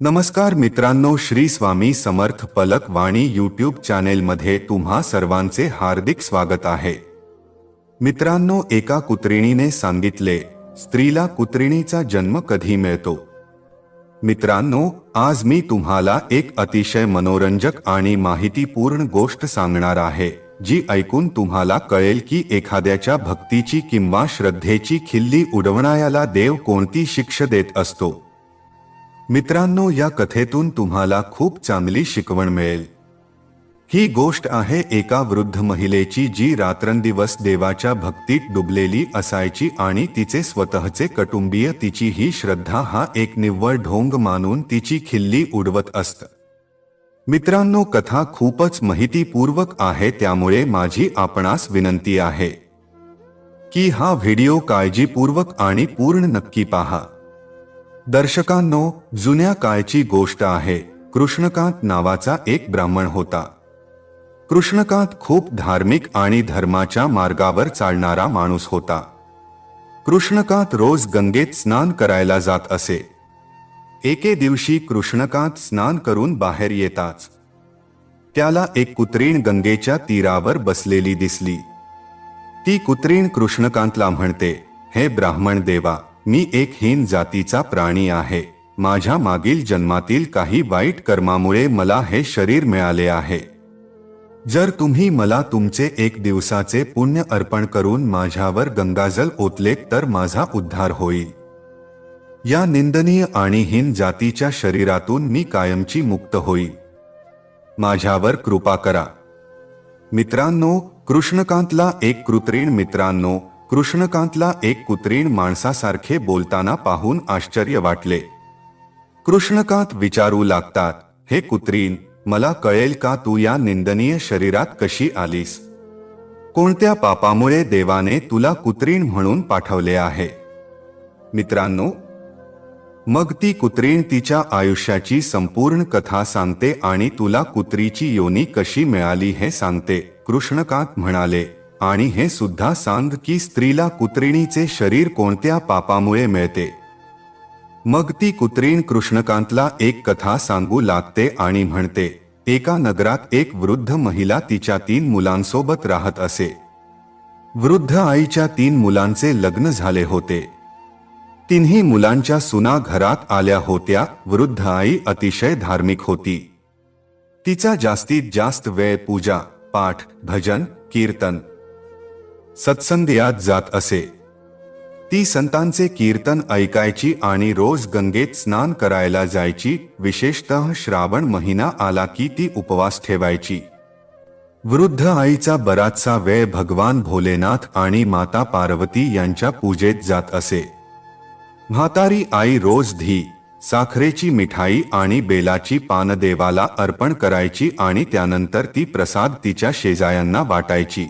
नमस्कार मित्रांनो, श्री स्वामी समर्थ पलक वाणी यूट्यूब चॅनेलमध्ये तुम्हा सर्वांचे हार्दिक स्वागत आहे. मित्रांनो, एका कुत्रिणीने सांगितले, स्त्रीला कुत्रिणीचा जन्म कधी मिळतो. मित्रांनो, आज मी तुम्हाला एक अतिशय मनोरंजक आणि माहितीपूर्ण गोष्ट सांगणार आहे, जी ऐकून तुम्हाला कळेल की एखाद्याच्या भक्तीची किंवा श्रद्धेची खिल्ली उडवणाऱ्याला देव कोणती शिक्षा देत असतो. मित्रांनो, या कथेतून तुम्हाला खूप चांगली शिकवण मिळेल. ही गोष्ट आहे एका वृद्ध महिलेची, जी रात्रंदिवस देवाच्या भक्तीत डुबलेली असायची आणि तिचे स्वतःचे कुटुंबीय तिची ही श्रद्धा हा एक निव्वळ ढोंग मानून तिची खिल्ली उडवत असत. मित्रांनो, कथा खूपच माहितीपूर्वक आहे, त्यामुळे माझी आपणास विनंती आहे की हा व्हिडिओ काळजीपूर्वक आणि पूर्ण नक्की पहा. दर्शकांनो, जुन्या काळची गोष्ट आहे. कृष्णकांत नावाचा एक ब्राह्मण होता. कृष्णकांत खूप धार्मिक आणि धर्माच्या मार्गावर चालणारा माणूस होता. कृष्णकांत रोज गंगेत स्नान करायला जात असे. एके दिवशी कृष्णकांत स्नान करून बाहेर येताच त्याला एक कुत्रीण गंगेच्या तीरावर बसलेली दिसली. ती कुत्रीण कृष्णकांतला म्हणते, हे ब्राह्मण देवा, मी एक हीन जातीचा प्राणी आहे. माझ्या मागील जन्मातील काही वाईट कर्मामुळे मला हे शरीर मिळाले आहे. जर तुम्ही मला तुमचे एक दिवसाचे पुण्य अर्पण करून माझ्यावर गंगाजल ओतले तर माझा उद्धार होईल. या निंदनीय आणि हीन जातीच्या शरीरातून मी कायमची मुक्त होईल. माझ्यावर कृपा करा. मित्रांनो, कृष्णकांतला एक कुत्रीण माणसासारखे बोलताना पाहून आश्चर्य वाटले. कृष्णकांत विचारू लागतात, हे कुत्रीण, मला कळेल का तू या निंदनीय शरीरात कशी आलीस? कोणत्या पापामुळे देवाने तुला कुत्रीण म्हणून पाठवले आहे? मित्रांनो, मग ती कुत्रीण तिच्या आयुष्याची संपूर्ण कथा सांगते आणि तुला कुत्रीची योनी कशी मिळाली हे सांगते. कृष्णकांत म्हणाले, आणि हे सुद्धा सांग की स्त्रीला कुत्रिणीचे शरीर कोणत्या पापामुळे मिळते. मग ती कुत्रीण कृष्णकांतला एक कथा सांगू लागते आणि म्हणते, एका नगरात एक वृद्ध महिला तिच्या 3 मुलांसोबत राहत असे. वृद्ध आईच्या 3 मुलांचे लग्न झाले होते. तिन्ही मुलांच्या सुना घरात आल्या होत्या. वृद्ध आई अतिशय धार्मिक होती. तिचा जास्तीत जास्त वेळ पूजा, पाठ, भजन, कीर्तन, सत्संग यात जात असे. ती संतांचे कीर्तन ऐकायची आणि रोज गंगेत स्नान करायला जायची. विशेषतः श्रावण महिना आला की ती उपवास ठेवायची. वृद्ध आईचा बराचसा वेळ भगवान भोलेनाथ आणि माता पार्वती यांच्या पूजेत जात असे. म्हातारी आई रोज साखरेची मिठाई आणि बेलाची पान देवाला अर्पण करायची आणि त्यानंतर ती प्रसाद तिच्या शेजाऱ्यांना वाटायची.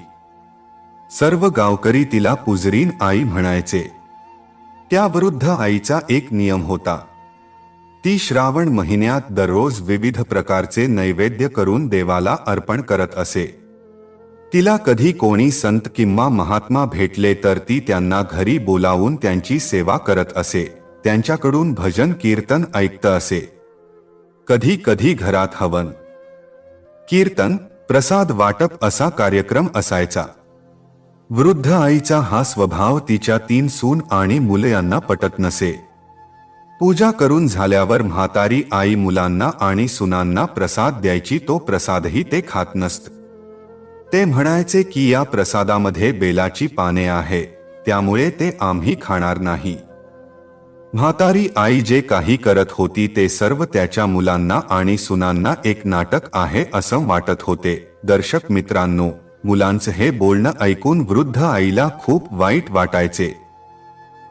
सर्व गावकरी तिला पुजरीन आई म्हणायचे. त्या वृद्ध आईचा एक नियम होता. ती श्रावण महिन्यात दररोज विविध प्रकारचे नैवेद्य करून देवाला अर्पण करत असे. तिला कधी कोणी संत किंवा महात्मा भेटले तर ती त्यांना घरी बोलावून त्यांची सेवा करत असे. त्यांच्याकडून भजन कीर्तन ऐकत असे. कधी कधी घरात हवन, कीर्तन, प्रसाद वाटप असा कार्यक्रम असायचा. वृद्ध आईचा हा स्वभाव तिच्या 3 सून आणि मुले यांना पटत नसे. पूजा करून झाल्यावर म्हातारी आई मुलांना आणि सुनांना प्रसाद द्यायची. तो प्रसादही ते खात नसत. ते म्हणायचे की या प्रसादामध्ये बेलाची पाने आहे, त्यामुळे ते आम्ही खाणार नाही. म्हातारी आई जे काही करत होती ते सर्व त्याच्या मुलांना आणि सुनांना एक नाटक आहे असं वाटत होते. दर्शक मित्रांनो, मुलांचं हे बोलणं ऐकून वृद्ध आईला खूप वाईट वाटायचे,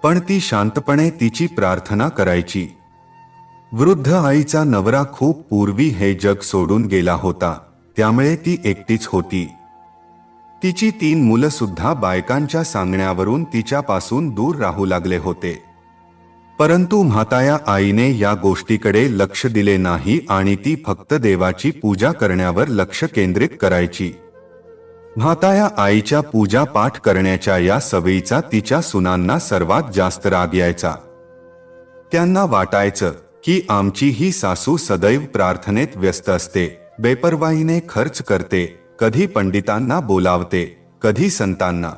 पण ती शांतपणे तिची प्रार्थना करायची. वृद्ध आईचा नवरा खूप पूर्वी हे जग सोडून गेला होता, त्यामुळे ती एकटीच होती. तिची 3 मुलं सुद्धा बायकांच्या सांगण्यावरून तिच्यापासून दूर राहू लागले होते. परंतु म्हाताया आईने या गोष्टीकडे लक्ष दिले नाही आणि ती फक्त देवाची पूजा करण्यावर लक्ष केंद्रित करायची. म्हाताया आईच्या पूजा पाठ करण्याच्या या सवयीचा तिच्या सुनांना सर्वात जास्त राग यायचा. त्यांना वाटायचं की आमची ही सासू सदैव प्रार्थनेत व्यस्त असते, बेपर्वाईने खर्च करते, कधी पंडितांना बोलावते, कधी संतांना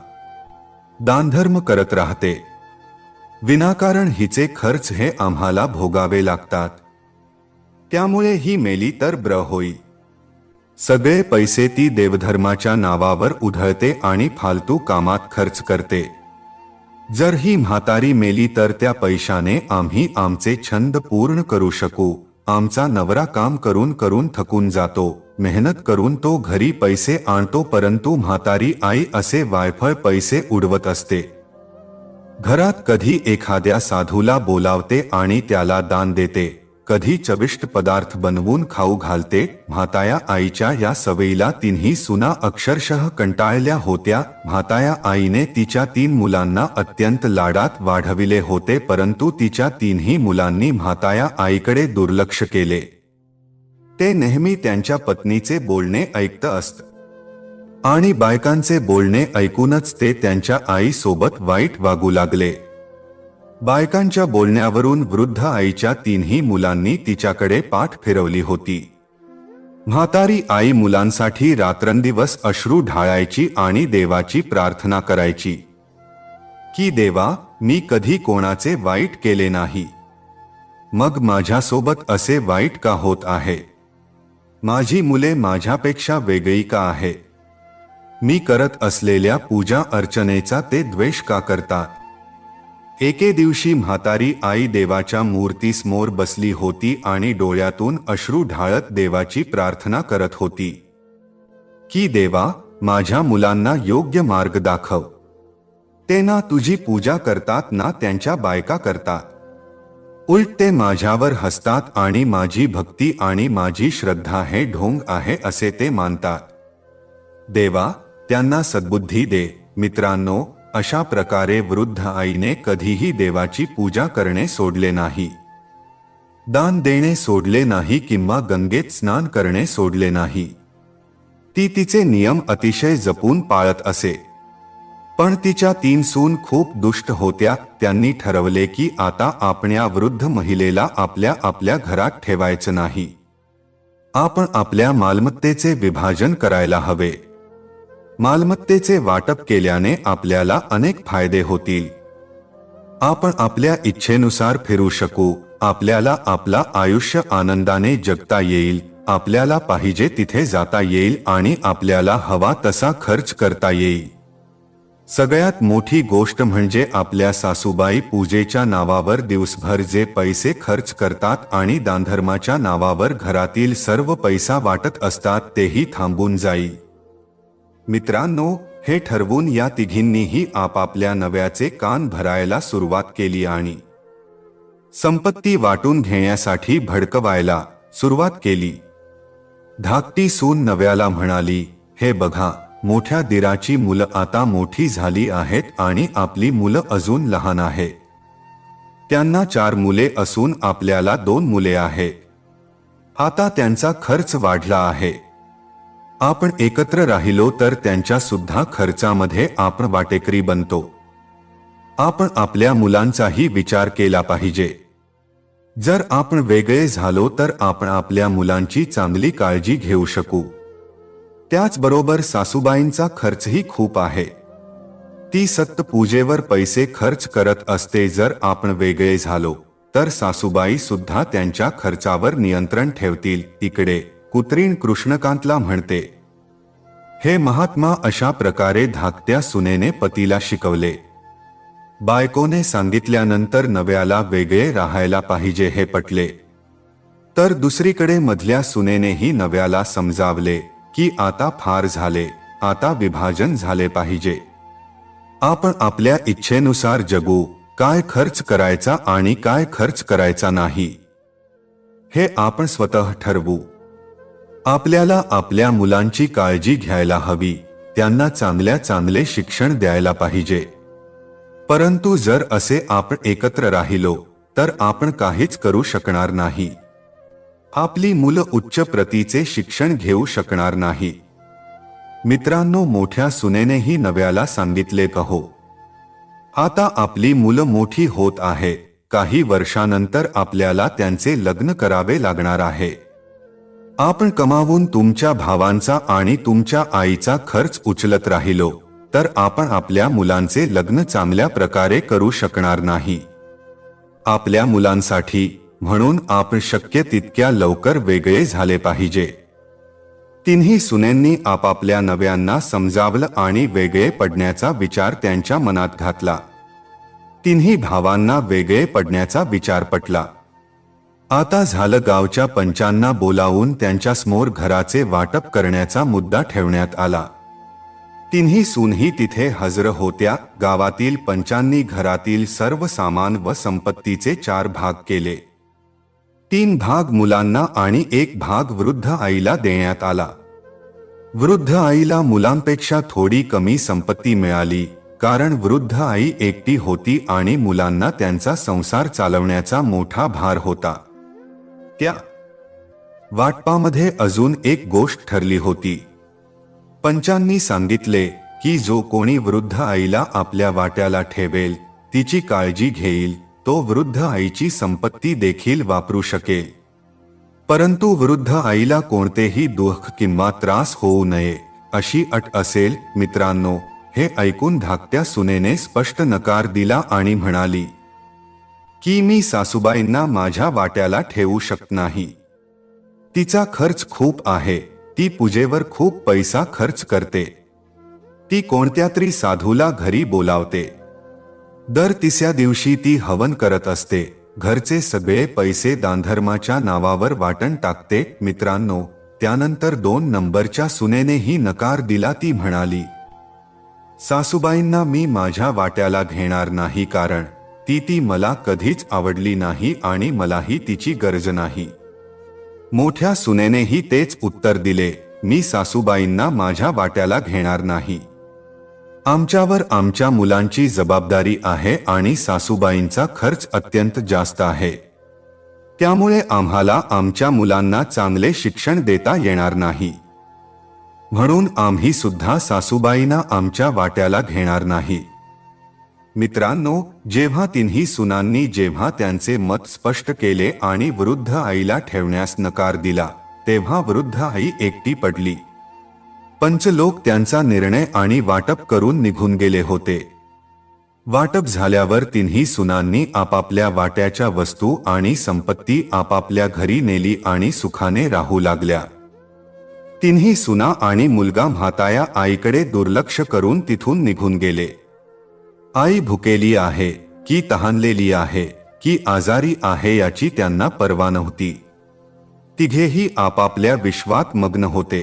दानधर्म करत राहते. विनाकारण हिचे खर्च हे आम्हाला भोगावे लागतात. त्यामुळे ही मेली तर ब्र होई. सगळे पैसे ती देवधर्माच्या नावावर उधळते आणि फालतू कामात खर्च करते. जर ही म्हातारी मेली तर त्या पैशाने आम्ही आमचे छंद पूर्ण करू शकू. आमचा नवरा काम करून करून थकून जातो, मेहनत करून तो घरी पैसे आणतो, परंतु म्हातारी आई असे वायफळ पैसे उडवत असते. घरात कधी एखाद्या साधूला बोलावते आणि त्याला दान देते, कधी चविष्ट पदार्थ बनवून खाऊ घालते. म्हाताया आईच्या या सवयीला तिन्ही सुना अक्षरशः कंटाळल्या होत्या. म्हाताया आईने तिच्या 3 मुलांना अत्यंत लाडात वाढविले होते, परंतु तिच्या 3ही मुलांनी म्हाताया आईकडे दुर्लक्ष केले. ते नेहमी त्यांच्या पत्नीचे बोलणे ऐकत असत आणि बायकांचे बोलणे ऐकूनच ते त्यांच्या आईसोबत वाईट वागू लागले. बायकांच्या बोलण्यावरून वृद्ध आईच्या 3ही मुलांनी तिच्याकडे पाठ फिरवली होती. म्हातारी आई मुलांसाठी रात्रंदिवस अश्रू ढाळायची आणि देवाची प्रार्थना करायची की देवा, मी कधी कोणाचे वाईट केले नाही, मग माझ्यासोबत असे वाईट का होत आहे? माझी मुले माझ्यापेक्षा वेगळी का आहे? मी करत असलेल्या पूजा अर्चनेचा ते द्वेष का करतात? एके दिवशी म्हातारी आई देवाच्या मूर्तीसमोर बसली होती आणि डोळ्यातून अश्रू ढाळत देवाची प्रार्थना करत होती की देवा, माझ्या मुलांना योग्य मार्ग दाखव. ते ना तुझी पूजा करतात ना त्यांच्या बायका करतात. उलट ते माझ्यावर हसतात आणि माझी भक्ती आणि माझी श्रद्धा हे ढोंग आहे असे ते मानतात. देवा, त्यांना सद्बुद्धी दे. मित्रांनो, अशा प्रकारे वृद्ध आईने कधीही देवाची पूजा करणे सोडले नाही, दान देणे सोडले नाही किंवा गंगेत स्नान करणे सोडले नाही. ती तिचे नियम अतिशय जपून पाळत असे. पण तिच्या 3 सून खूप दुष्ट होत्या. त्यांनी ठरवले की आता आपण या वृद्ध महिलेला आपल्या आपल्या घरात ठेवायचं नाही. आपण आपल्या मालमत्तेचे विभाजन करायला हवे. मालमत्तेचे वाटप केल्याने आपल्याला अनेक फायदे होतील. आपण आपल्या इच्छेनुसार फिरू शकू. आपल्याला आपला आयुष्य आनंदाने जगता येईल. आपल्याला पाहिजे तिथे जाता येईल आणि आपल्याला हवा तसा खर्च करता येईल. सगळ्यात मोठी गोष्ट म्हणजे आपल्या सासूबाई पूजेच्या नावावर दिवसभर जे पैसे खर्च करतात आणि दानधर्माच्या नावावर घरातील सर्व पैसा वाटत असतात तेही थांबून जाईल. मित्रांनो, हे ठरवून या तिघींनीही आपापल्या नव्याचे कान भरायला सुरुवात केली आणि संपत्ती वाटून घेण्यासाठी भडकवायला सुरुवात केली. धाकटी सून नव्याला म्हणाली, हे बघा, मोठ्या दिराची मुलं आता मोठी झाली आहेत आणि आपली मुलं अजून लहान आहेत. त्यांना 4 मुले असून आपल्याला 2 मुले आहेत. आता त्यांचा खर्च वाढला आहे. आपण एकत्र राहिलो तर त्यांच्या सुद्धा खर्चामध्ये आपण वाटेकरी बनतो. आपण आपल्या मुलांचाही विचार केला पाहिजे. जर आपण वेगळे झालो तर आपण आपल्या मुलांची चांगली काळजी घेऊ शकू. त्याचबरोबर सासूबाईंचा खर्चही खूप आहे. ती सत्य पूजेवर पैसे खर्च करत असते. जर आपण वेगळे झालो तर सासूबाई सुद्धा त्यांच्या खर्चावर नियंत्रण ठेवतील. इकडे कुत्रीण कृष्णकांतला म्हणते, हे महात्मा अशा प्रकारे धाकट्या सुनेने पतीला शिकवले. बायकोने सांगितल्यानंतर नव्याला वेगळे राहायला पाहिजे हे पटले. तर दुसरीकडे मधल्या सुनेनेही नव्याला समजावले की आता फार झाले, आता विभाजन झाले पाहिजे. आपण आपल्या इच्छेनुसार जगू. काय खर्च करायचा आणि काय खर्च करायचा नाही हे आपण स्वतः ठरवू. आपल्याला आपल्या मुलांची काळजी घ्यायला हवी. त्यांना चांगले शिक्षण द्यायला पाहिजे. परंतु जर असे आपण एकत्र राहिलो तर आपण काहीच करू शकणार नाही. आपली मुलं उच्च प्रतीचे शिक्षण घेऊ शकणार नाही. मित्रांनो, मोठ्या सुनेनेही नव्याला सांगितले, कहो, आता आपली मुलं मोठी होत आहेत. काही वर्षानंतर आपल्याला त्यांचे लग्न करावे लागणार आहे. आपण कमावून तुमच्या भावांचा आणि तुमच्या आईचा खर्च उचलत राहिलो तर आपण आपल्या मुलांचे लग्न चांगल्या प्रकारे करू शकणार नाही. आपल्या मुलांसाठी म्हणून आपण शक्य तितक्या लवकर वेगळे झाले पाहिजे. तिन्ही सुनेंनी आपापल्या नव्यांना समजावलं आणि वेगळे पडण्याचा विचार त्यांच्या मनात घातला. तिन्ही भावांना वेगळे पडण्याचा विचार पटला. आता झालं. गावच्या पंचांना बोलावून त्यांच्यासमोर घराचे वाटप करण्याचा मुद्दा ठेवण्यात आला. तिन्ही सूनही तिथे हजर होत्या. गावातील पंचांनी घरातील सर्व सामान व संपत्तीचे 4 भाग केले. 3 भाग मुलांना आणि 1 भाग वृद्ध आईला देण्यात आला. वृद्ध आईला मुलांपेक्षा थोडी कमी संपत्ती मिळाली, कारण वृद्ध आई एकटी होती आणि मुलांना त्यांचा संसार चालवण्याचा मोठा भार होता. त्या वाटपामध्ये अजून एक गोष्ट ठरली होती. पंचांनी सांगितले की जो कोणी वृद्ध आईला आपल्या वाट्याला ठेवेल, तिची काळजी घेईल, तो वृद्ध आईची संपत्ती देखील वापरू शकेल. परंतु वृद्ध आईला कोणतेही दुःख किंवा त्रास होऊ नये अशी अट असेल. मित्रांनो, हे ऐकून धाकट्या सुनेने स्पष्ट नकार दिला आणि म्हणाली की मी सासूबाईंना माझ्या वाट्याला ठेवू शकत नाही. तिचा खर्च खूप आहे. ती पूजेवर खूप पैसा खर्च करते. ती कोणत्या तरी साधूला घरी बोलावते. दर 3ऱ्या दिवशी ती हवन करत असते. घरचे सगळे पैसे दानधर्माच्या नावावर वाटण टाकते. मित्रांनो, त्यानंतर 2 नंबरच्या सुनेनेही नकार दिला. ती म्हणाली, सासूबाईंना मी माझ्या वाट्याला घेणार नाही, कारण ती मला कधीच आवडली नाही आणि मलाही तिची गरज नाही. मोठ्या सुनेनेही तेच उत्तर दिले, मी सासूबाईंना माझ्या वाट्याला घेणार नाही. आमच्यावर आमच्या मुलांची जबाबदारी आहे आणि सासूबाईंचा खर्च अत्यंत जास्त आहे. त्यामुळे आम्हाला आमच्या मुलांना चांगले शिक्षण देता येणार नाही. म्हणून आम्ही सुद्धा सासूबाईंना आमच्या वाट्याला घेणार नाही. मित्रांनो, जेव्हा तिन्ही सुनांनी त्यांचे मत स्पष्ट केले आणि वृद्ध आईला ठेवण्यास नकार दिला, तेव्हा वृद्ध आई एकटी पडली. पंचलोक त्यांचा निर्णय आणि वाटप करून निघून गेले होते. वाटप झाल्यावर तिन्ही सुनांनी आपापल्या वाट्याच्या वस्तू आणि संपत्ती आपापल्या घरी नेली आणि सुखाने राहू लागल्या. तिन्ही सुना आणि मुलगा म्हाताया आईकडे दुर्लक्ष करून तिथून निघून गेले. आई भुकेली आहे की तहानलेली आहे की आजारी आहे याची त्यांना पर्वा नव्हती. तिघेही आपापल्या विश्वात मग्न होते.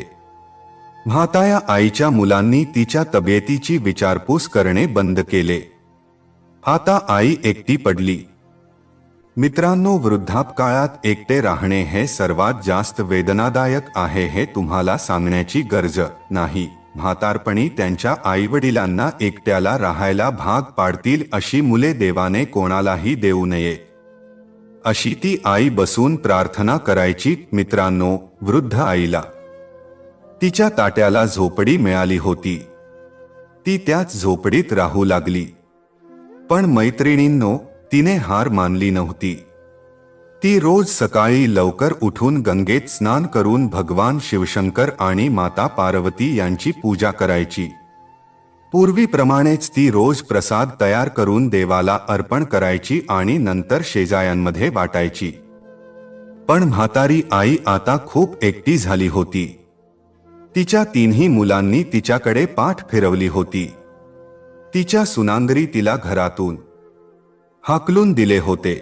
म्हाताया आईच्या मुलांनी तिच्या तब्येतीची विचारपूस करणे बंद केले. आता आई एकटी पडली. मित्रांनो, वृद्धापकाळात एकटे राहणे हे सर्वात जास्त वेदनादायक आहे हे तुम्हाला सांगण्याची गरज नाही. म्हातारपणी त्यांच्या आईवडिलांना एकट्याला राहायला भाग पाडतील अशी मुले देवाने कोणालाही देऊ नये, अशी ती आई बसून प्रार्थना करायची. मित्रांनो, वृद्ध आईला तिच्या ताट्याला झोपडी मिळाली होती. ती त्याच झोपडीत राहू लागली. पण मैत्रिणींनो, तिने हार मानली नव्हती. ती रोज सकाळी लवकर उठून गंगेत स्नान करून भगवान शिवशंकर आणि माता पार्वती यांची पूजा करायची. पूर्वीप्रमाणेच ती रोज प्रसाद तयार करून देवाला अर्पण करायची आणि नंतर शेजाऱ्यांमध्ये वाटायची. पण म्हातारी आई आता खूप एकटी झाली होती. तिच्या तिन्ही मुलांनी तिच्याकडे पाठ फिरवली होती. तिच्या सुनांगरी तिला घरातून हाकलून दिले होते.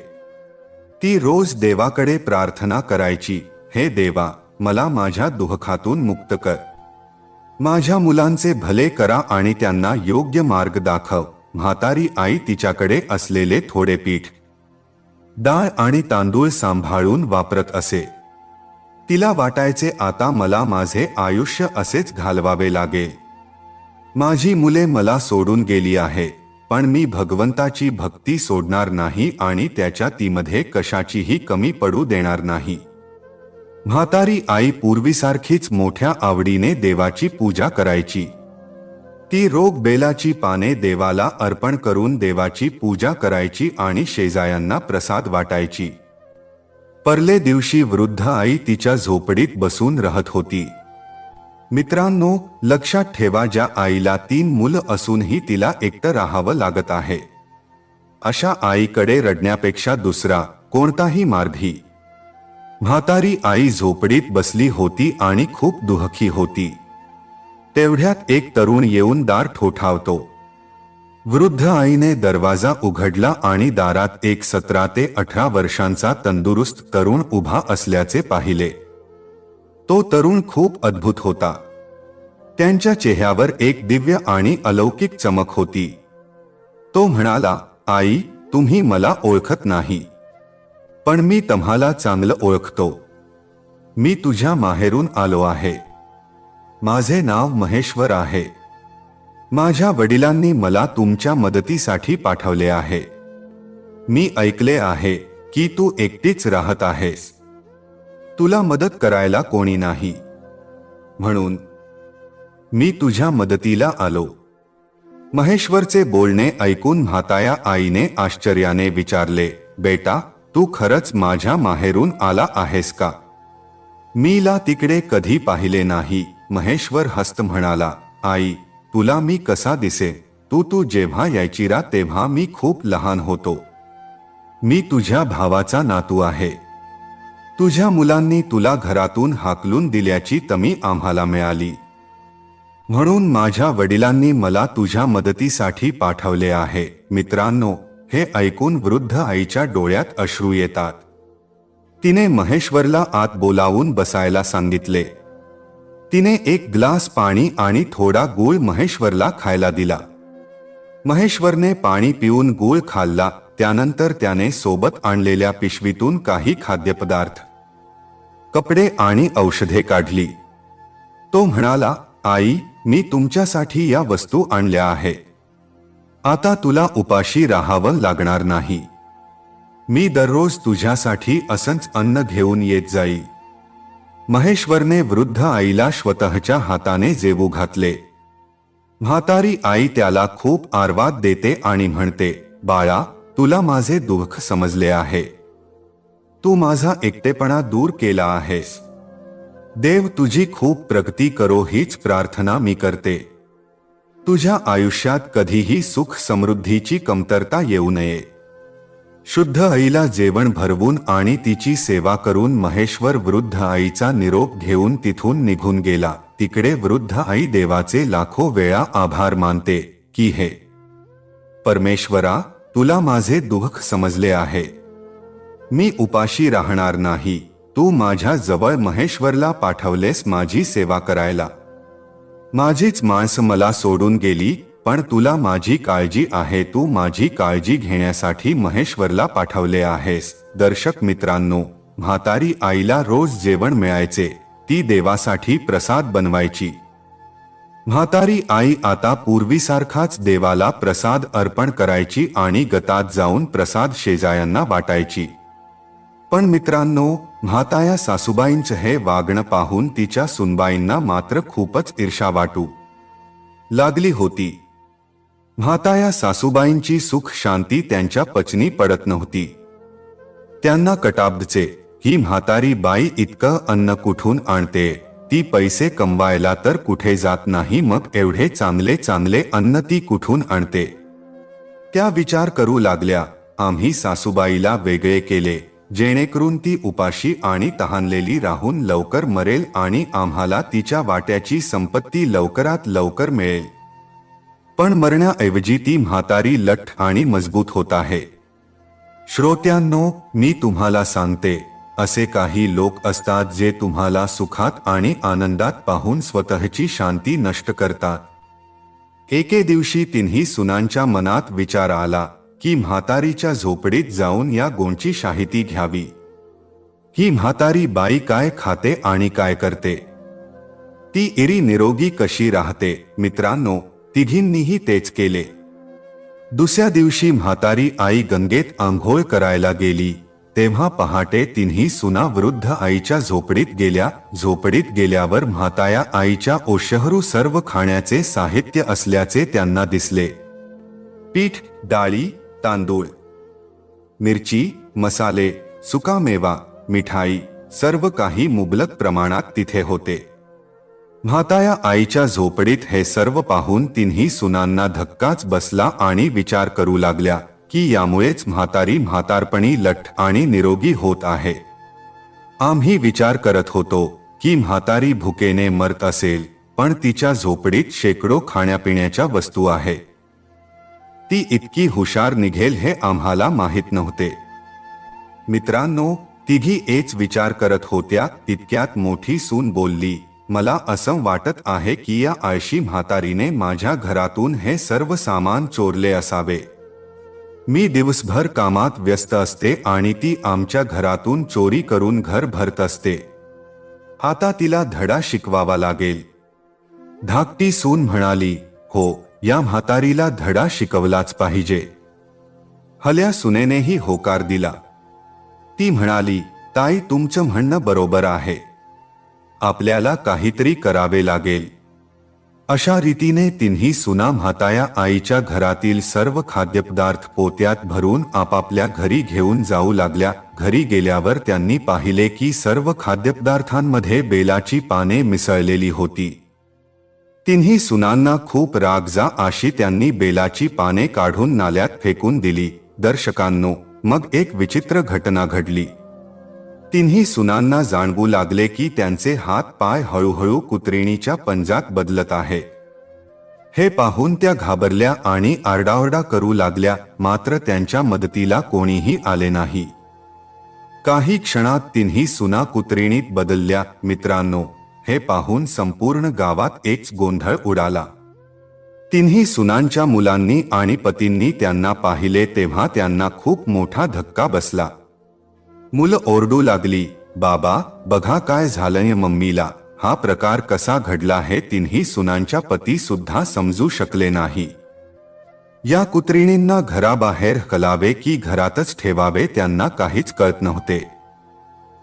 ती रोज देवाकडे प्रार्थना करायची, हे देवा, मला माझ्या दुःखातून मुक्त कर. माझ्या मुलांचे भले करा आणि त्यांना योग्य मार्ग दाखव. म्हातारी आई तिच्याकडे असलेले थोडे पीठ, डाळ आणि तांदूळ सांभाळून वापरत असे. तिला वाटायचे, आता मला माझे आयुष्य असेच घालवावे लागेल. माझी मुले मला सोडून गेली आहे, पण मी भगवंताची भक्ती सोडणार नाही आणि त्याच्या तीमध्ये कशाचीही कमी पडू देणार नाही. म्हातारी आई पूर्वीसारखीच मोठ्या आवडीने देवाची पूजा करायची. ती रोग बेलाची पाने देवाला अर्पण करून देवाची पूजा करायची आणि शेजायांना प्रसाद वाटायची. परले दिवशी वृद्ध आई तिच्या झोपडीत बसून राहत होती. मित्रांनो, लक्षात ठेवा, ज्या आईला 3 मुलं असूनही तिला एकटं राहावं लागत आहे, अशा आईकडे रडण्यापेक्षा दुसरा कोणताही मार्गही. म्हातारी आई झोपडीत बसली होती आणि खूप दुःखी होती. तेवढ्यात एक तरुण येऊन दार ठोठावतो. वृद्ध आईने दरवाजा उघडला आणि दारात एक 17 ते 18 वर्षांचा तंदुरुस्त तरुण उभा असल्याचे पाहिले. तो तरुण खूप अद्भुत होता. त्यांच्या चेहऱ्यावर एक दिव्य आणि अलौकिक चमक होती. तो म्हणाला, आई, तुम्ही मला ओळखत नाही, पण मी तुम्हाला चांगलं ओळखतो. मी तुझ्या माहेरून आलो आहे. माझे नाव महेश्वर आहे. माझ्या वडिलांनी मला तुमच्या मदतीसाठी पाठवले आहे. मी ऐकले आहे की तू एकटीच राहत आहेस. तुला मदत करायला कोणी नाही, म्हणून मी तुझ्या मदतीला आलो. महेश्वरचे बोलणे ऐकून म्हाताया आईने आश्चर्याने विचारले, बेटा, तू खरंच माझ्या माहेरून आला आहेस का? मीला तिकडे कधी पाहिले नाही. महेश्वर हस्त म्हणाला, आई, तुला मी कसा दिसे? तू जेव्हा यायची रा तेव्हा मी खूप लहान होतो. मी तुझ्या भावाचा नातू आहे. तुझ्या मुलांनी तुला घरातून हाकलून दिल्याची तमी आम्हाला मिळाली, म्हणून माझ्या वडिलांनी मला तुझ्या मदतीसाठी पाठवले आहे. मित्रांनो, हे ऐकून वृद्ध आईच्या डोळ्यात अश्रू येतात. तिने महेश्वरला आत बोलावून बसायला सांगितले. तिने एक ग्लास पाणी आणि थोडा गूळ महेश्वरला खायला दिला. महेश्वरने पाणी पिऊन गूळ खाल्ला. त्यानंतर त्याने सोबत आणलेल्या पिशवीतून काही खाद्यपदार्थ, कपडे आणि औषधे काढली. तो म्हणाला, आई, मी तुमच्यासाठी या वस्तू आणल्या आहे. आता तुला उपाशी राहावं लागणार नाही. मी दररोज तुझ्यासाठी असंच अन्न घेऊन येत जाई. महेश्वरने वृद्ध आईला स्वतःच्या हाताने जेवू घातले. म्हातारी आई त्याला खूप आर्वाद देते आणि म्हणते, बाळा, तुला माझे दुःख समजले आहे. तू माझा एकटेपणा दूर केला आहेस. देव तुझी खूप प्रगती करो हीच प्रार्थना मी करते. तुझ्या आयुष्यात कधीही सुख समृद्धीची कमतरता येऊ नये. शुद्ध आईला जेवण भरवून आणि तिची सेवा करून महेश्वर वृद्ध आईचा निरोप घेऊन तिथून निघून गेला. तिकडे वृद्ध आई देवाचे लाखो वेळा आभार मानते की हे परमेश्वरा, तुला माझे दुःख समजले आहे. मी उपाशी राहणार नाही. तू माझ्या जवळ महेश्वरला पाठवलेस माझी सेवा करायला. माझीच माणसं मला सोडून गेली, पण तुला माझी काळजी आहे. तू माझी काळजी घेण्यासाठी महेश्वरला पाठवले आहेस. दर्शक मित्रांनो, म्हातारी आईला रोज जेवण मिळायचे. ती देवासाठी प्रसाद बनवायची. म्हातारी आई आता पूर्वीसारखाच देवाला प्रसाद अर्पण करायची आणि गतात जाऊन प्रसाद शेजायांना वाटायची. पण मित्रांनो, म्हाताया सासूबाईंचं हे वागणं पाहून तिच्या सुनबाईंना मात्र खूपच ईर्ष्या वाटू लागली होती. म्हाताया सासूबाईंची सुख शांती त्यांच्या पचनी पडत नव्हती. त्यांना कटाबचे, ही म्हातारी बाई इतकं अन्न कुठून आणते? ती पैसे कमवायला तर कुठे जात नाही, मग एवढे चांगले चांगले अन्न ती कुठून आणते? त्या विचार करू लागल्या, आम्ही सासूबाईला वेगळे केले जेणेकरून ती उपाशी आणि तहानलेली राहून लवकर मरेल आणि आम्हाला तिच्या वाट्याची संपत्ती लवकरात लवकर मिळेल. पण मरण्याऐवजी ती म्हातारी लठ्ठ आणि मजबूत होत आहे. श्रोत्यांनो, मी तुम्हाला सांगते, असे काही लोक असतात जे तुम्हाला सुखात आणि आनंदात पाहून स्वतःची शांती नष्ट करतात. एके दिवशी तिन्ही सुनांच्या मनात विचार आला की म्हातारीच्या झोपडीत जाऊन या गोंची शाहिती घ्यावी. ही म्हातारी बाई काय खाते आणि काय करते? ती इरी निरोगी कशी राहते? मित्रांनो, तिघींनीही तेच केले. दुसऱ्या दिवशी म्हातारी आई गंगेत आंघोळ करायला गेली. तेव्हा पहाटे तिन्ही सुना वृद्ध आईच्या झोपडीत गेल्या. झोपडीत गेल्यावर म्हाताया आईच्या ओशहरू सर्व खाण्याचे साहित्य असल्याचे त्यांना दिसले. पीठ, डाळी, तांदूळ, मिरची, मसाले, सुकामेवा, मिठाई, सर्व काही मुबलक प्रमाणात तिथे होते. म्हाताया आईच्या झोपडीत हे सर्व पाहून तिन्ही सुनांना धक्काच बसला आणि विचार करू लागल्या की यामुळेच म्हातारी म्हातारपणी लठ्ठ आणि निरोगी होत आहे. आम्ही विचार करत होतो की म्हातारी भुकेने मरत असेल, पण तिच्या झोपडीत शेकडो खाण्यापिण्याच्या वस्तू आहे. ती इतकी हुशार निघेल हे आम्हाला माहीत नव्हते. मित्रांनो, तिघी एच विचार करत होत्या तितक्यात मोठी सून बोलली, मला असं वाटत आहे की या आळशी म्हातारीने माझ्या घरातून हे सर्व सामान चोरले असावे. मी दिवसभर कामात व्यस्त असते आणि ती आमच्या घरातून चोरी करून घर भरत असते. आता तिला धडा शिकवावा लागेल. धाकटी सून म्हणाली, हो, या म्हातारीला धडा शिकवलाच पाहिजे. हल्या सुनेनेही होकार दिला. ती म्हणाली, ताई, तुमचं म्हणणं बरोबर आहे. आपल्याला काहीतरी करावे लागेल. अशा रीतीने तिन्ही सुना म्हाताया आईच्या घरातील सर्व खाद्यपदार्थ पोत्यात भरून आपापल्या घरी घेऊन जाऊ लागल्या. घरी गेल्यावर त्यांनी पाहिले की सर्व खाद्यपदार्थांमध्ये बेलाची पाने मिसळलेली होती. तिन्ही सुनांना खूप राग अशी त्यांनी बेलाची पाने काढून नाल्यात फेकून दिली. दर्शकांनो, मग एक विचित्र घटना घडली. तिन्ही सुनांना जाणवू लागले की त्यांचे हात पाय हळूहळू कुत्रिणीच्या पंजात बदलत आहे. हे पाहून त्या घाबरल्या आणि आरडाओरडा करू लागल्या, मात्र त्यांच्या मदतीला कोणीही आले नाही. काही क्षणात तिन्ही सुना कुत्रिणीत बदलल्या. मित्रांनो, हे पाहून संपूर्ण गावात एक गोंधळ उडाला. तिन्ही सुनांच्या मुलांनी आणि पतींनी त्यांना पाहिले तेव्हा त्यांना खूप मोठा धक्का बसला. मुलं ओरडू लागली, बाबा, बघा काय झालंय मम्मीला. हा प्रकार कसा घडला हे तिन्ही सुनांच्या पती सुद्धा समजू शकले नाही. या कुत्रिणींना घराबाहेर हकलावे की घरातच ठेवावे त्यांना काहीच कळत नव्हते.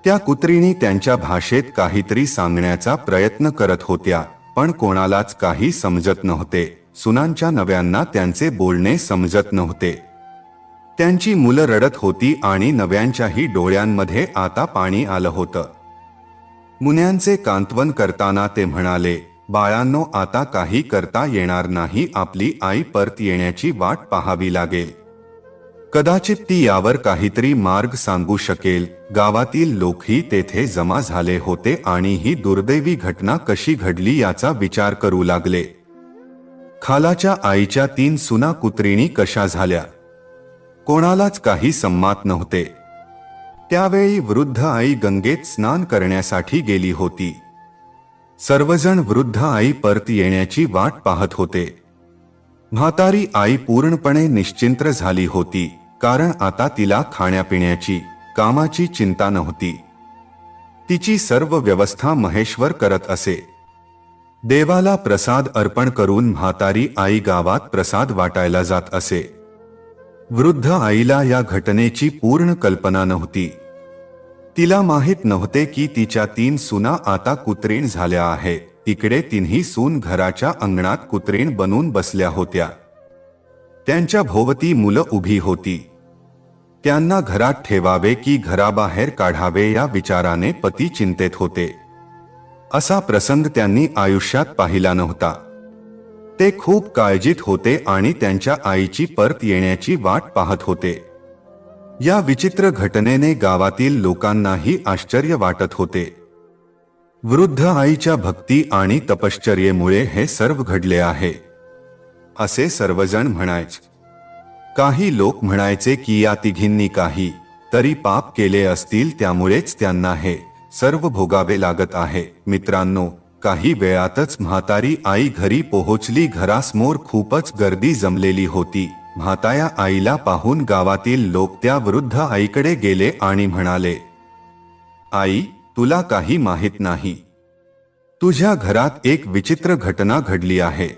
त्या कुत्रिणी त्यांच्या भाषेत काहीतरी सांगण्याचा प्रयत्न करत होत्या, पण कोणालाच काही समजत नव्हते. सुनांच्या नव्यांना त्यांचे बोलणे समजत नव्हते. त्यांची मुलं रडत होती आणि नव्यांच्याही डोळ्यांमध्ये आता पाणी आलं होतं. मुन्यांचे कांतवन करताना ते म्हणाले, बाळांनो, आता काही करता येणार नाही. आपली आई परत येण्याची वाट पाहावी लागेल. कदाचित ती यावर काहीतरी मार्ग सांगू शकेल. गावातील लोकही तेथे जमा झाले होते आणि ही दुर्दैवी घटना कशी घडली याचा विचार करू लागले. खालाच्या आईच्या 3 सुना कुत्रिणी कशा झाल्या, कोणालाच काही संमात नव्हते. त्यावेळी वृद्ध आई गंगेत स्नान करण्यासाठी गेली होती. सर्वजण वृद्ध आई परत येण्याची वाट पाहत होते. म्हातारी आई पूर्णपणे निश्चिंत झाली होती, कारण आता तिला खाण्यापिण्याची, कामाची चिंता नव्हती. तिची सर्व व्यवस्था महेश्वर करत असे. देवाला प्रसाद अर्पण करून म्हातारी आई गावात प्रसाद वाटायला जात असे. वृद्ध आईला या घटनेची पूर्ण कल्पना नव्हती. तिला माहित नव्हते की तिच्या 3 सुना आता कुत्रीण झाल्या आहेत. इकडे तिन्ही सून घराच्या अंगणात कुत्रीण बनून बसल्या होत्या. त्यांच्या भोवती मुलं उभी होती. त्यांना घरात ठेवावे की घराबाहेर काढावे या विचाराने पती चिंतेत होते. असा प्रसंग त्यांनी आयुष्यात पाहिला नव्हता. ते खूप काळजीत होते आणि त्यांच्या आईची परत येण्याची वाट पाहत होते. या विचित्र घटनेने गावातील लोकांनाही आश्चर्य वाटत होते. वृद्ध आईच्या भक्ती आणि तपश्चर्येमुळे हे सर्व घडले आहे, असे सर्वजण म्हणायचे. काही लोक म्हणायचे की या तिघींनी काही तरी पाप केले असतील, त्यामुळेच त्यांना हे सर्व भोगावे लागत आहे. मित्रांनो, काही वेळातच म्हातारी आई घरी पोहोचली. घरासमोर खूपच गर्दी जमलेली होती. म्हाताया आईला पाहून गावातील लोक त्या वृद्ध आईकडे गेले आणि म्हणाले, आई, तुला काही माहित नाही. तुझ्या घरात एक विचित्र घटना घडली आहे.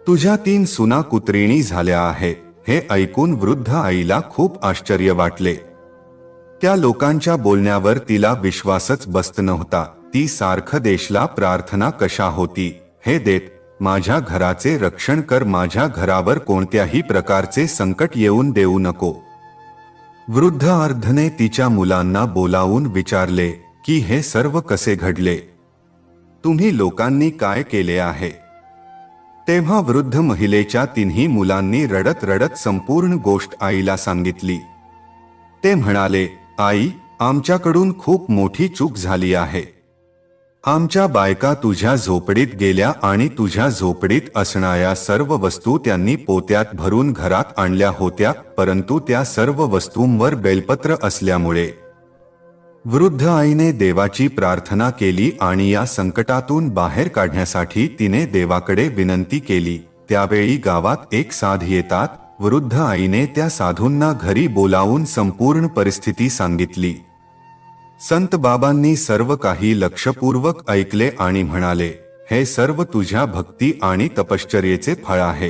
तुझ्या 3 सुना कुत्रिणी झाल्या आहेत. हे ऐकून वृद्ध आईला खूप आश्चर्य वाटले. त्या लोकांच्या बोलण्यावर तिला विश्वासच बसत नव्हता. ती सारखं देशला प्रार्थना कशा होती, हे देत माझ्या घराचे रक्षण कर, माझ्या घरावर कोणत्याही प्रकारचे संकट येऊन देऊ नको. वृद्ध अर्धने तिच्या मुलांना बोलावून विचारले की हे सर्व कसे घडले, तुम्ही लोकांनी काय केले आहे. तेव्हा वृद्ध महिलेच्या तिन्ही मुलांनी रडत रडत संपूर्ण गोष्ट आईला सांगितली. ते म्हणाले, आई, आमच्याकडून खूप मोठी चूक झाली आहे. आमच्या बायका तुझ्या झोपडीत गेल्या आणि तुझ्या झोपडीत असणाऱ्या सर्व वस्तू त्यांनी पोत्यात भरून घरात आणल्या होत्या, परंतु त्या सर्व वस्तूंवर बेलपत्र असल्यामुळे. वृद्ध आईने देवाची प्रार्थना केली आणि या संकटातून बाहेर काढण्यासाठी तिने देवाकडे विनंती केली. त्यावेळी गावात एक साध येतात. वृद्ध आईने त्या साधूंना घरी बोलावून संपूर्ण परिस्थिती सांगितली. संत बाबांनी सर्व काही लक्षपूर्वक ऐकले आणि म्हणाले, हे सर्व तुझ्या भक्ती आणि तपश्चर्येचे फळ आहे.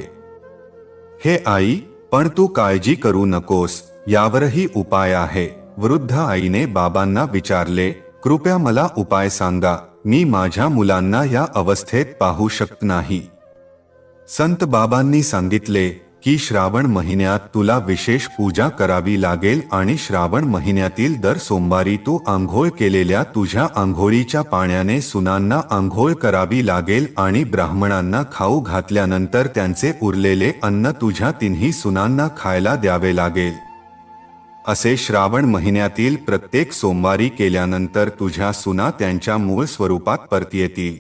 हे आई, पण तू काळजी करू नकोस, यावरही उपाय आहे. वृद्ध आईने बाबांना विचारले, कृपया मला उपाय सांगा, मी माझ्या मुलांना या अवस्थेत पाहू शकत नाही. संत बाबांनी सांगितले की श्रावण महिन्यात तुला विशेष पूजा करावी लागेल आणि श्रावण महिन्यातील दर सोमवारी तू आंघोळ केलेल्या तुझ्या आंघोळीच्या पाण्याने सुनांना आंघोळ करावी लागेल आणि ब्राह्मणांना खाऊ घातल्यानंतर त्यांचे उरलेले अन्न तुझ्या तिन्ही सुनांना खायला द्यावे लागेल. असे श्रावण महिन्यातील प्रत्येक सोमवारी केल्यानंतर तुझ्या सुना त्यांच्या मूळ स्वरूपात परत येतील.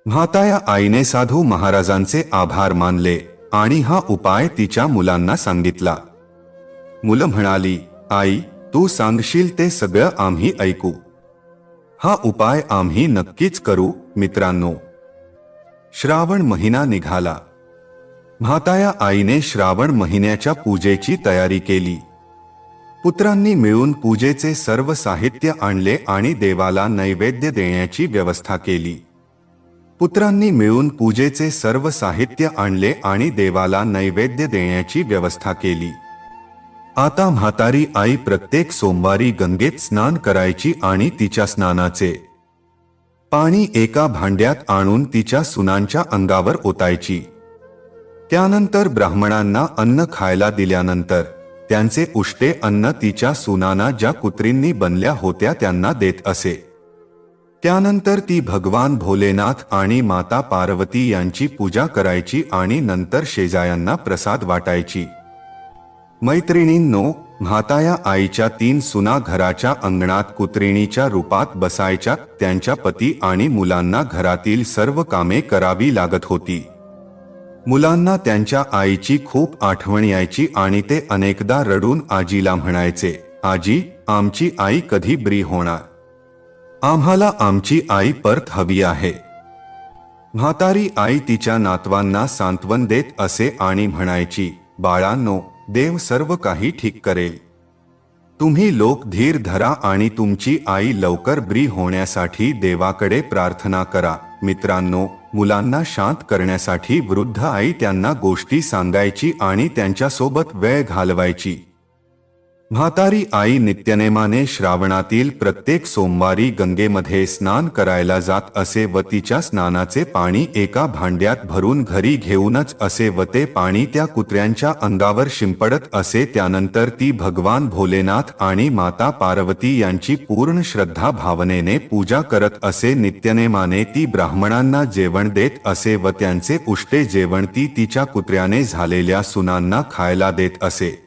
म्हाताया आईने साधू महाराजांचे आभार मानले आणि हा उपाय तिच्या मुलांना सांगितला. मुलं म्हणाली, आई, तू सांगशील ते सगळं आम्ही ऐकू. हा उपाय आम्ही नक्कीच करू. मित्रांनो, श्रावण महिना निघाला. म्हाताया आईने श्रावण महिन्याच्या पूजेची तयारी केली. पुत्रांनी मिळून पूजेचे सर्व साहित्य आणले आणि देवाला नैवेद्य देण्याची व्यवस्था केली. पुत्रांनी मिळून पूजेचे सर्व साहित्य आणले आणि देवाला नैवेद्य देण्याची व्यवस्था केली. आता म्हातारी आई प्रत्येक सोमवारी गंगेत स्नान करायची आणि तिच्या स्नानाचे पाणी एका भांड्यात आणून तिच्या सुनांच्या अंगावर ओतायची. त्यानंतर ब्राह्मणांना अन्न खायला दिल्यानंतर त्यांचे उष्टे अन्न तिच्या सुनांना ज्या कुत्रींनी बनल्या होत्या त्यांना देत असे. त्यानंतर ती भगवान भोलेनाथ आणि माता पार्वती यांची पूजा करायची आणि नंतर शेजाऱ्यांना प्रसाद वाटायची. मैत्रिणींनो, म्हाताया आईच्या 3 सुना घराच्या अंगणात कुत्रिणीच्या रूपात बसायच्या. त्यांच्या पती आणि मुलांना घरातील सर्व कामे करावी लागत होती. मुलांना त्यांच्या आईची खूप आठवण यायची आणि ते अनेकदा रडून आजीला म्हणायचे, आजी, आमची आई कधी बरी होणार, आम्हाला आमची आई परत हवी आहे. म्हातारी आई तिच्या नातवांना सांत्वन देत असे आणि म्हणायची, बाळांनो, देव सर्व काही ठीक करेल. तुम्ही लोक धीर धरा आणि तुमची आई लवकर बरी होण्यासाठी देवाकडे प्रार्थना करा. मित्रांनो, मुलांना शांत करण्यासाठी वृद्ध आई त्यांना गोष्टी सांगायची आणि त्यांच्यासोबत वेळ घालवायची. म्हातारी आई नित्यनेमाने श्रावणातील प्रत्येक सोमवारी गंगेमध्ये स्नान करायला जात असे व तिच्या स्नानाचे पाणी एका भांड्यात भरून घरी घेऊनच असे व ते पाणी त्या कुत्र्यांच्या अंगावर शिंपडत असे. त्यानंतर ती भगवान भोलेनाथ आणि माता पार्वती यांची पूर्ण श्रद्धा भावनेने पूजा करत असे. नित्यनेमाने ती ब्राह्मणांना जेवण देत असे व त्यांचे उष्टे जेवण ती तिच्या कुत्र्याने झालेल्या सुनांना खायला देत असे.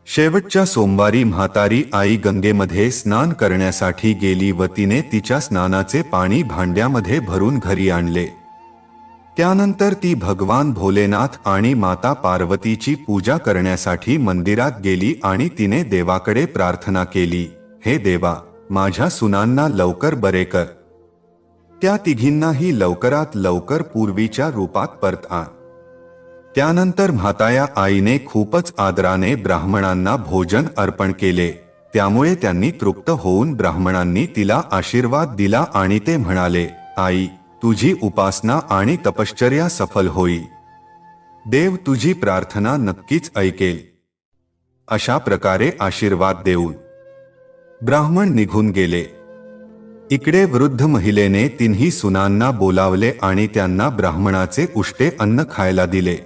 शेवटच्या सोमवारी म्हातारी आई गंगेमध्ये स्नान करण्यासाठी गेली व तिने तिच्या स्नानाचे पाणी भांड्यामध्ये भरून घरी आणले. त्यानंतर ती भगवान भोलेनाथ आणि माता पार्वतीची पूजा करण्यासाठी मंदिरात गेली आणि तिने देवाकडे प्रार्थना केली, हे देवा, माझ्या सुनांना लवकर बरे कर. त्या तिघींनाही लवकरात लवकर पूर्वीच्या रूपात परत आण. त्यानंतर म्हाताया आईने खूपच आदराने ब्राह्मणांना भोजन अर्पण केले. त्यामुळे त्यांनी तृप्त होऊन ब्राह्मणांनी तिला आशीर्वाद दिला आणि ते म्हणाले, आई, तुझी उपासना आणि तपश्चर्या सफल होईल. देव तुझी प्रार्थना नक्कीच ऐकेल. अशा प्रकारे आशीर्वाद देऊन ब्राह्मण निघून गेले. इकडे वृद्ध महिलेने तिन्ही सुनांना बोलावले आणि त्यांना ब्राह्मणाचे उष्टे अन्न खायला दिले.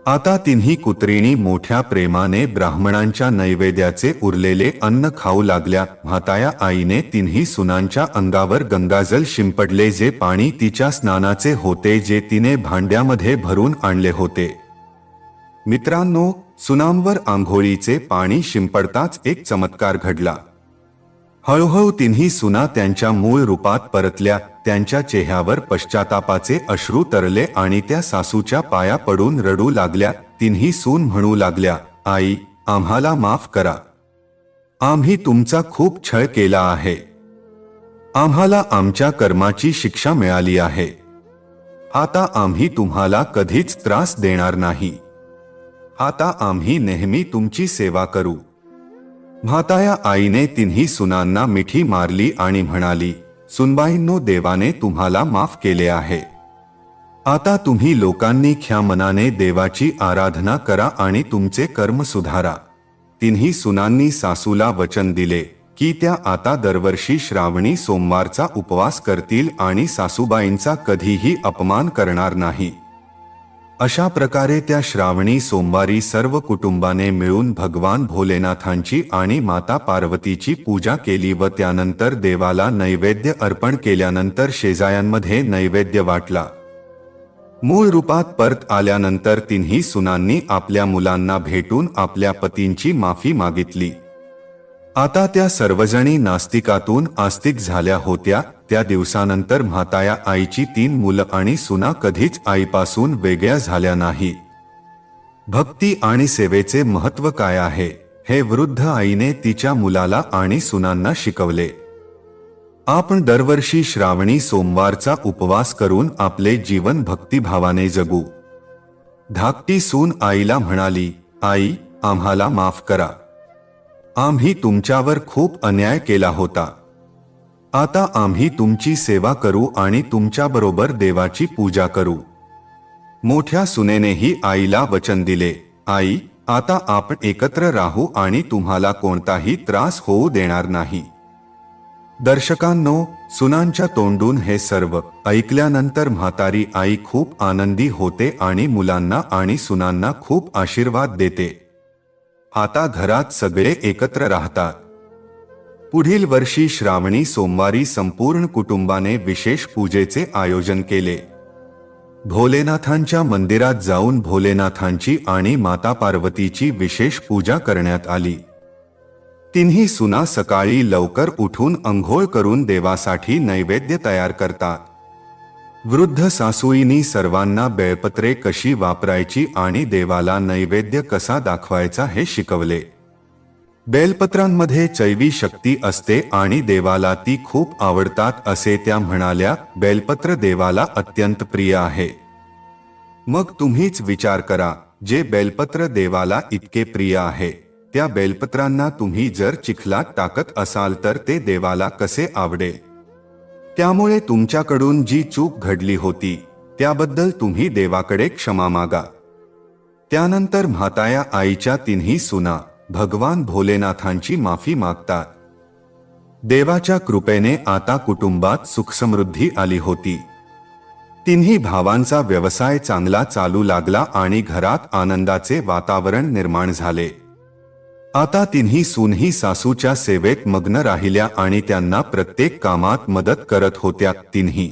आता तिन्ही कुत्रिणी मोठ्या प्रेमाने ब्राह्मणांच्या नैवेद्याचे उरलेले अन्न खाऊ लागल्या. म्हाताया आईने तिन्ही सुनांच्या अंगावर गंगाजल शिंपडले, जे पाणी तिच्या स्नानाचे होते, जे तिने भांड्यामध्ये भरून आणले होते. मित्रांनो, सुनांवर आंघोळीचे पाणी शिंपडताच एक चमत्कार घडला. हळूहळू तिन्ही सुना त्यांच्या मूळ रूपात परतल्या. त्यांच्या चेहऱ्यावर पश्चातापाचे अश्रू तरले आणि त्या सासूच्या पाया पडून रडू लागल्या. तिन्ही सून म्हणू लागल्या, आई, आम्हाला माफ करा. आम्ही तुमचा खूप छळ केला आहे. आम्हाला आमच्या कर्माची शिक्षा मिळाली आहे. आता आम्ही तुम्हाला कधीच त्रास देणार नाही. आता आम्ही नेहमी तुमची सेवा करू. म्हाताया आईने तिन्ही सुनांना मिठी मारली आणि म्हणाली, सुनबाईंनो, देवाने तुम्हाला माफ केले आहे. आता तुम्ही लोकांनी ख्या मनाने देवाची आराधना करा आणि तुमचे कर्म सुधारा. तिन्ही सुनांनी सासूला वचन दिले की त्या आता दरवर्षी श्रावणी सोमवारचा उपवास करतील आणि सासूबाईंचा कधीही अपमान करणार नाही. अशा प्रकारे त्या श्रावणी सोमवारी सर्व कुटुंबाने मिळून भगवान भोलेनाथांची आणि माता पार्वतीची पूजा केली व त्यानंतर देवाला नैवेद्य अर्पण केल्यानंतर शेजाऱ्यांमध्ये नैवेद्य वाटला. मूळ रूपात परत आल्यानंतर तिन्ही सुनांनी आपल्या मुलांना भेटून आपल्या पतींची माफी मागितली. आता त्या सर्वजणी नास्तिकातून आस्तिक झाल्या होत्या. त्या दिवसानंतर म्हाताया आईची 3 मुलं आणि सुना कधीच आईपासून वेगळ्या झाल्या नाही. भक्ती आणि सेवेचे महत्त्व काय आहे हे वृद्ध आईने तिच्या मुलाला आणि सुनांना शिकवले. आपण दरवर्षी श्रावणी सोमवारचा उपवास करून आपले जीवन भक्तिभावाने जगू. धाकटी सून आईला म्हणाली, आई, आम्हाला माफ करा. आम्ही तुमच्यावर खूप अन्याय केला होता. आता आम्ही तुमची सेवा करू आणि तुमच्याबरोबर देवाची पूजा करू. मोठ्या सुनेनेही आईला वचन दिले, आई, आता आपण एकत्र राहू आणि तुम्हाला कोणताही त्रास होऊ देणार नाही. दर्शकांनो, सुनांच्या तोंडून हे सर्व ऐकल्यानंतर म्हातारी आई खूप आनंदी होते आणि मुलांना आणि सुनांना खूप आशीर्वाद देते. आता घरात सगळे एकत्र राहतात. पुढील वर्षी श्रावणी सोमवारी संपूर्ण कुटुंबाने विशेष पूजेचे आयोजन केले. भोलेनाथांच्या मंदिरात जाऊन भोलेनाथांची आणि माता पार्वतीची विशेष पूजा करण्यात आली. तिन्ही सुना सकाळी लवकर उठून अंघोळ करून देवासाठी नैवेद्य तयार करतात. वृद्ध सासूईनी सर्वांना बेलपत्रे कशी वापरायची आणि देवाला नैवेद्य कसा दाखवायचा हे शिकवले. बेलपत्रांमध्ये दैवी शक्ती असते आणि देवाला ती खूप आवडतात असे त्या म्हणाल्या. बेलपत्र देवाला अत्यंत प्रिय आहे. मग तुम्हीच विचार करा, जे बेलपत्र देवाला इतके प्रिय आहे, त्या बेलपत्रांना तुम्ही जर चिखलात टाकत असाल तर ते देवाला कसे आवडेल. त्यामुळे तुमच्याकडून जी चूक घडली होती त्याबद्दल तुम्ही देवाकडे क्षमा मागा. त्यानंतर म्हाताया आईच्या तिन्ही सुना भगवान भोलेनाथांची माफी मागतात. देवाच्या कृपेने आता कुटुंबात सुखसमृद्धी आली होती. तिन्ही भावांचा व्यवसाय चांगला चालू लागला आणि घरात आनंदाचे वातावरण निर्माण झाले. आता तिन्ही सूनही सासूच्या सेवेत मग्न राहिल्या आणि त्यांना प्रत्येक कामात मदत करत होत्या. तिन्ही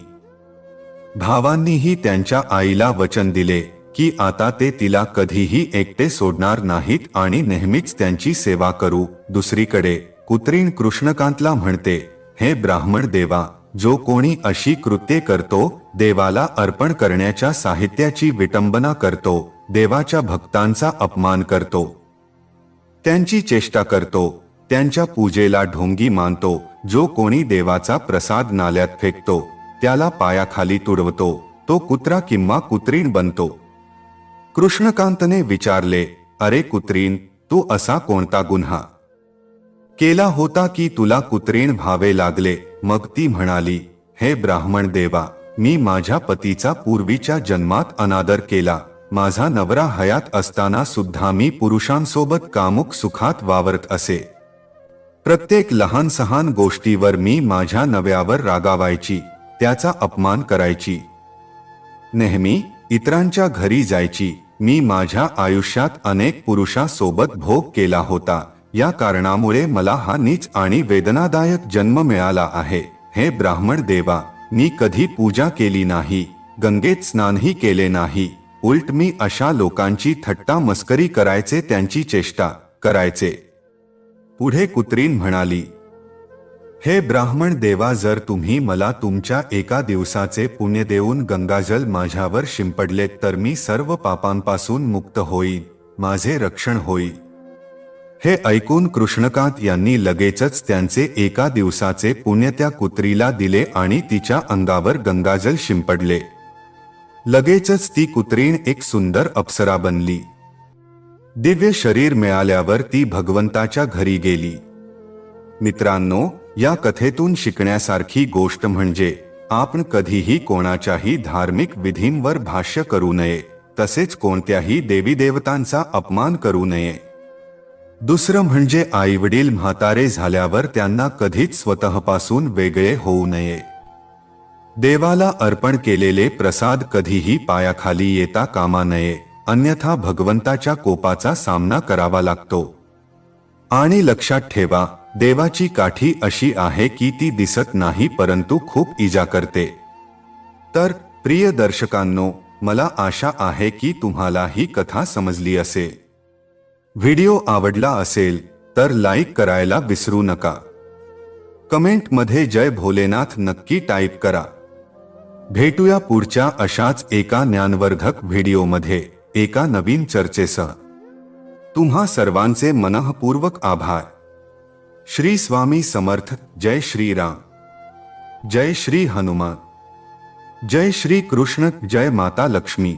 भावांनीही त्यांच्या आईला वचन दिले की आता ते तिला कधीही एकटे सोडणार नाहीत आणि नेहमीच त्यांची सेवा करू. दुसरीकडे कुत्रीण कृष्णकांतला म्हणते, हे ब्राह्मण देवा, जो कोणी अशी कृत्ये करतो, देवाला अर्पण करण्याच्या साहित्याची विटंबना करतो, देवाच्या भक्तांचा अपमान करतो, त्यांची चेष्टा करतो, त्यांच्या पूजेला ढोंगी मानतो, जो कोणी देवाचा प्रसाद नाल्यात फेकतो, त्याला पायाखाली तुडवतो, तो कुत्रा किंवा कुत्रीण बनतो. कृष्णकांतने विचारले, अरे कुत्रीण, तू असा कोणता गुन्हा केला होता की तुला कुत्रीण व्हावे लागले. मग ती म्हणाली, हे ब्राह्मण देवा, मी माझ्या पतीचा पूर्वीच्या जन्मात अनादर केला. माझा नवरा हयात असताना सुद्धा मी पुरुषांसोबत कामुक सुखात वावरत असे. प्रत्येक लहान सहान गोष्टीवर मी माझ्या नव्यावर रागावायची, त्याचा अपमान करायची. नेहमी इतरांच्या घरी जायची. मी माझ्या आयुष्यात अनेक पुरुषांसोबत भोग केला होता. या कारणामुळे मला हा नीच आणि वेदनादायक जन्म मिळाला आहे. हे ब्राह्मण देवा, मी कधी पूजा केली नाही, गंगेत स्नानही केले नाही. उलट मी अशा लोकांची थट्टा मस्करी करायचे, त्यांची चेष्टा करायचे. पुढे कुत्रीण म्हणाली, हे ब्राह्मण देवा, जर तुम्ही मला तुमच्या एका दिवसाचे पुण्य देऊन गंगाजल माझ्यावर शिंपडले तर मी सर्व पापांपासून मुक्त होईन, माझे रक्षण होईल. हे ऐकून कृष्णकांत यांनी लगेचच त्यांचे एका दिवसाचे पुण्य त्या कुत्रीला दिले आणि तिच्या अंगावर गंगाजल शिंपडले. लगेचच ती कुत्रीण एक सुंदर अप्सरा बनली. दिव्य शरीर मिळाल्यावर ती भगवंताच्या घरी गेली. मित्रांनो, या कथेतून शिकण्यासारखी गोष्ट म्हणजे आपण कधीही कोणाच्याही धार्मिक विधींवर भाष्य करू नये, तसेच कोणत्याही देवी देवतांचा अपमान करू नये. दुसरं म्हणजे आईवडील म्हातारे झाल्यावर त्यांना कधीच स्वतःपासून वेगळे होऊ नये. देवाला अर्पण केलेले प्रसाद कधीही पायाखाली येता कामा नये, अन्यथा भगवंताच्या कोपाचा सामना करावा लागतो. आणि लक्षात ठेवा, देवाची काठी अशी आहे की ती दिसत नाही परंतु खूप इजा करते. तर प्रिय दर्शकांनो, मला आशा आहे की तुम्हाला ही कथा समजली असेल. व्हिडिओ आवडला असेल तर लाईक करायला विसरू नका. कमेंटमध्ये जय भोलेनाथ नक्की टाईप करा. भेटूया पुढच्या अशाच एका ज्ञानवर्धक व्हिडिओमध्ये एका नवीन चर्चेसह. तुम्हा सर्वांचे मनःपूर्वक आभार. श्री स्वामी समर्थ. जय श्री राम. जय श्री हनुमान. जय श्री कृष्ण. जय माता लक्ष्मी.